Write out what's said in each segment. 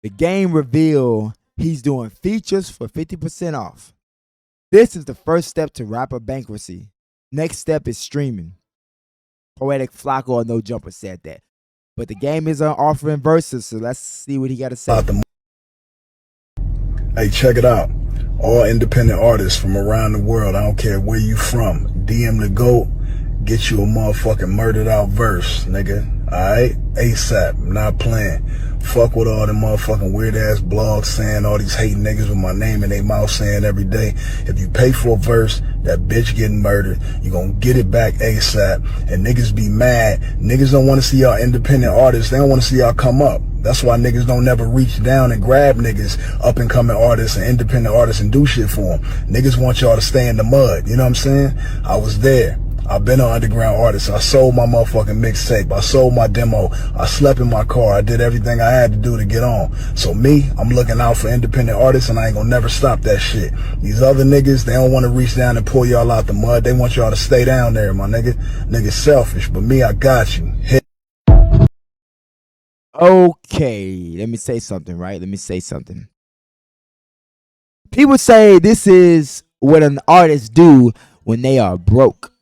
The game revealed he's doing features for 50% off. This is the first step to rapper bankruptcy. Next step is streaming. Poetic Flocko or No Jumper said that. But the game is offering verses, so let's see what he got to say. Hey, check it out. All independent artists from around the world, I don't care where you from, DM the GOAT, get you a motherfucking murdered out verse, nigga. Alright? ASAP, not playing. Fuck with all them motherfucking weird ass blogs saying all these hating niggas with my name in their mouth saying every day, if you pay for a verse, that bitch getting murdered, you gonna get it back ASAP. And niggas be mad. Niggas don't want to see y'all independent artists. They don't want to see y'all come up. That's why niggas don't never reach down and grab niggas, up and coming artists and independent artists and do shit for them. Niggas want y'all to stay in the mud. You know what I'm saying? I was there. I've been an underground artist. I sold my motherfucking mixtape. I sold my demo. I slept in my car. I did everything I had to do to get on. So me, I'm looking out for independent artists and I ain't gonna never stop that shit. These other niggas, they don't want to reach down and pull y'all out the mud. They want y'all to stay down there, my nigga. Niggas selfish, but me, I got you. Okay, let me say something, right? Let me say something. People say this is what an artist do when they are broke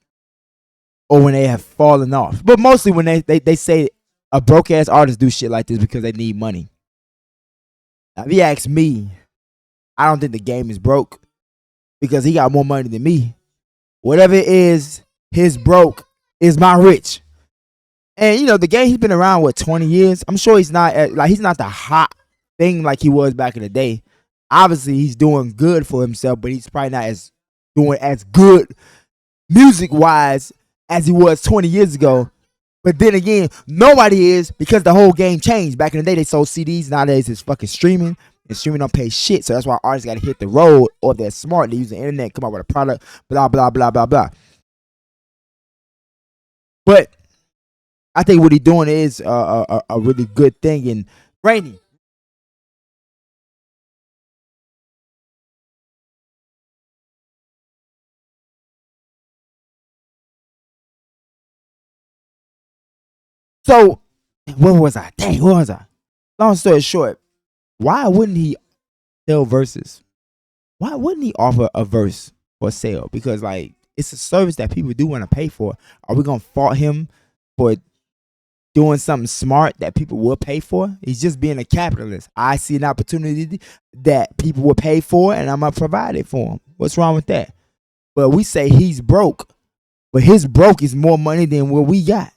or when they have fallen off. But mostly when they say a broke ass artist do shit like this because they need money. Now, if you ask me, I don't think the game is broke because he got more money than me. Whatever it is, his broke is my rich. And you know, the game, he's been around what, 20 years. I'm sure he's not the hot thing like he was back in the day. Obviously, he's doing good for himself, but he's probably not doing as good music wise as he was 20 years ago. But then again, nobody is, because the whole game changed. Back in the day, they sold CDs. Nowadays, it's fucking streaming, and streaming don't pay shit. So that's why artists got to hit the road, or if they're smart, they use the internet, come up with a product, blah blah blah blah blah. But I think what he's doing is a really good thing. And Rainy, so where was I? Dang, where was I? Long story short, why wouldn't he sell verses? Why wouldn't he offer a verse for sale? Because like, it's a service that people do want to pay for. Are we gonna fault him for doing something smart that people will pay for? He's just being a capitalist. I see an opportunity that people will pay for, and I'm gonna provide it for him. What's wrong with that? But we say he's broke, but his broke is more money than what we got.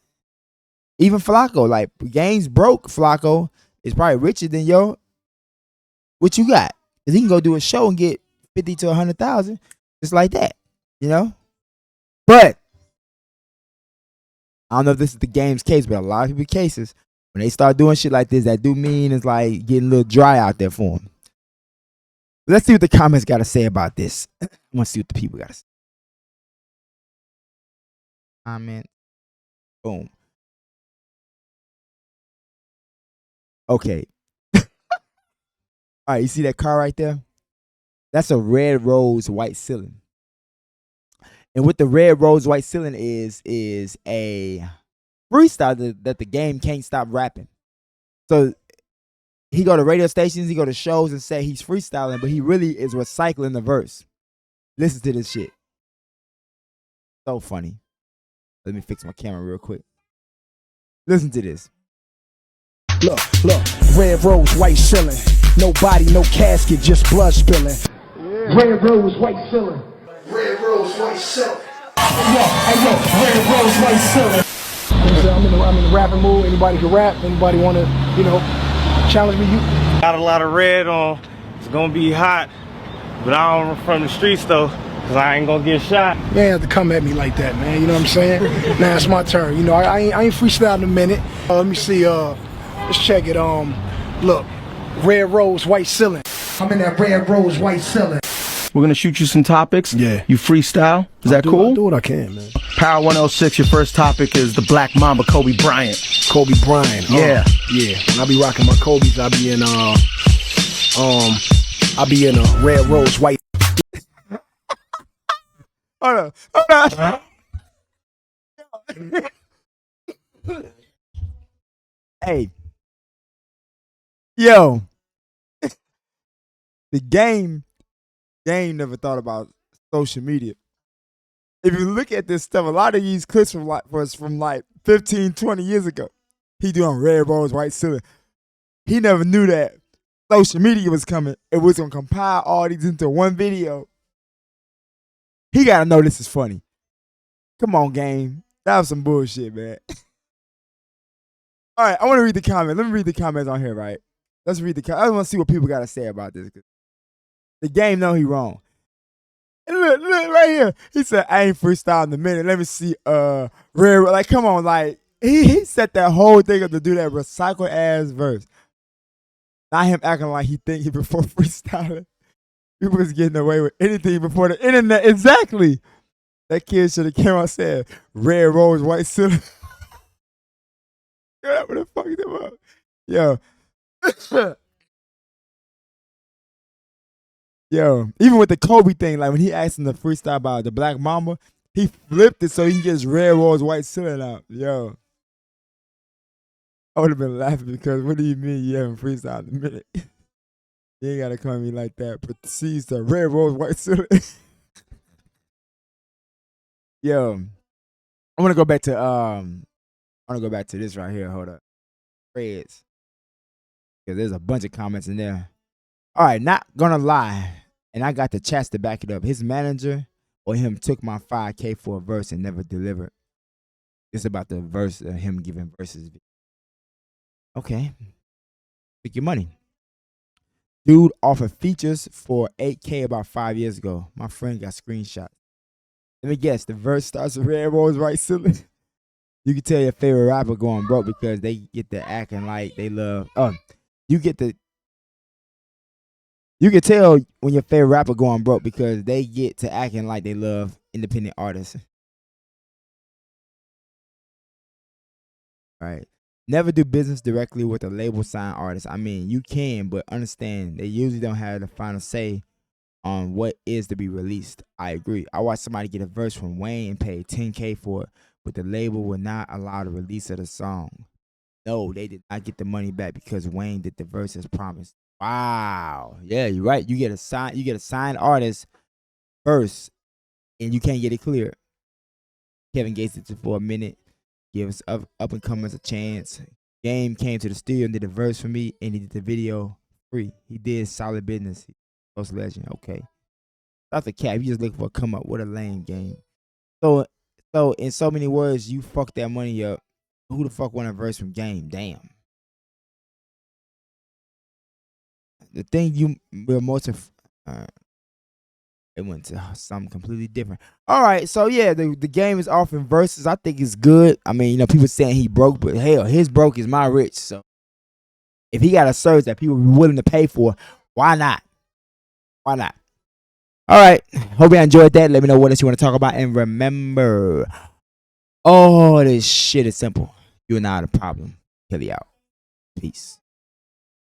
Even Flocko, like, Game's broke. Flocko is probably richer than what you got, because he can go do a show and get 50 to 100,000 just like that, you know. But I don't know if this is the Game's case, but a lot of people's cases, when they start doing shit like this, that do mean it's like getting a little dry out there for them. Let's see what the comments got to say about this. I want to see what the people got to say. Comment. Boom. Okay. All right, you see that car right there? That's a red rose white ceiling. And what the red rose white ceiling is a freestyle that the Game can't stop rapping. So he go to radio stations, he go to shows and say he's freestyling, but he really is recycling the verse. Listen to this shit. So funny. Let me fix my camera real quick. Listen to this. Look, red rose, white ceiling. No body, no casket, just blood spilling. Yeah. Red rose, white ceiling. Red rose, white ceiling. Hey, red rose, white ceiling. I'm in the rapping mood. Anybody can rap. Anybody want to, challenge me? You got a lot of red on. It's gonna be hot, but I don't from the streets though, cause I ain't gonna get shot. You ain't have to come at me like that, man. You know what I'm saying? Now it's my turn. I ain't freestyling in a minute. Let me see. Let's check it. Look, red rose, white ceiling. I'm in that red rose, white ceiling. We're gonna shoot you some topics. Yeah. You freestyle. Is that cool? I'll do what I can, man. Power 106. Your first topic is the Black Mamba, Kobe Bryant. Kobe Bryant. Yeah. Yeah. When I be rocking my Kobe's, I be in a red rose, white. Hold on. Hey. Yo, The game never thought about social media. If you look at this stuff, a lot of these clips was from like 15, 20 years ago. He doing red rose, white ceiling. He never knew that social media was coming. It was gonna compile all these into one video. He gotta know this is funny. Come on, game. That was some bullshit, man. All right, I want to read the comments. Let me read the comments on here, right? Let's read the comments. I want to see what people got to say about this. The game know he wrong. And look right here. He said, I ain't freestyling the minute. Let me see. Rare. Like, come on. Like, he set that whole thing up to do that recycled ass verse. Not him acting like he think he before freestyling. He was getting away with anything before the internet. Exactly. That kid should have came out and said, red rose, white ceiling. Yo, that would have fucked him up. Yo. Yo, even with the Kobe thing, like when he asked him to freestyle about the Black Mamba, he flipped it so he can get his red rose, white ceiling out. Yo. I would have been laughing because what do you mean you haven't freestyled in a minute? You ain't gotta come at me like that. Proceeds to red rose, white ceiling. Yo, I want to go back to this right here. Hold up, Freds, because there's a bunch of comments in there. All right, not gonna lie, and I got the chats to back it up. His manager or him took my 5K for a verse and never delivered. It's about the verse, him giving verses. Okay, pick your money. Dude offered features for 8K about 5 years ago. My friend got screenshots. Let me guess, the verse starts with red rose, white ceiling. You can tell your favorite rapper going broke because they get to acting like they love. You can tell when your favorite rapper going broke because they get to acting like they love independent artists. All right. Never do business directly with a label signed artist. I mean, you can, but understand they usually don't have the final say on what is to be released. I agree. I watched somebody get a verse from Wayne and pay $10K for it, but the label would not allow the release of the song. No, they did not get the money back because Wayne did the verse as promised. Wow. Yeah, you're right. You get a signed artist verse and you can't get it cleared. Kevin Gates did it for a minute. Give us up and comers a chance. Game came to the studio and did a verse for me and he did the video free. He did solid business. Post legend. Okay. That's a cap. You just looking for a come up. What a lame game. So in so many words, you fucked that money up. Who the fuck want a verse from Game? Damn. The thing you were most it went to something completely different. All right, so yeah, the game is offering verses. I think it's good. I mean, people saying he broke, but hell, his broke is my rich. So if he got a service that people are willing to pay for, why not? Why not? All right. Hope you enjoyed that. Let me know what else you want to talk about. And remember, all this shit is simple. You're not a problem. Kelly out. Peace.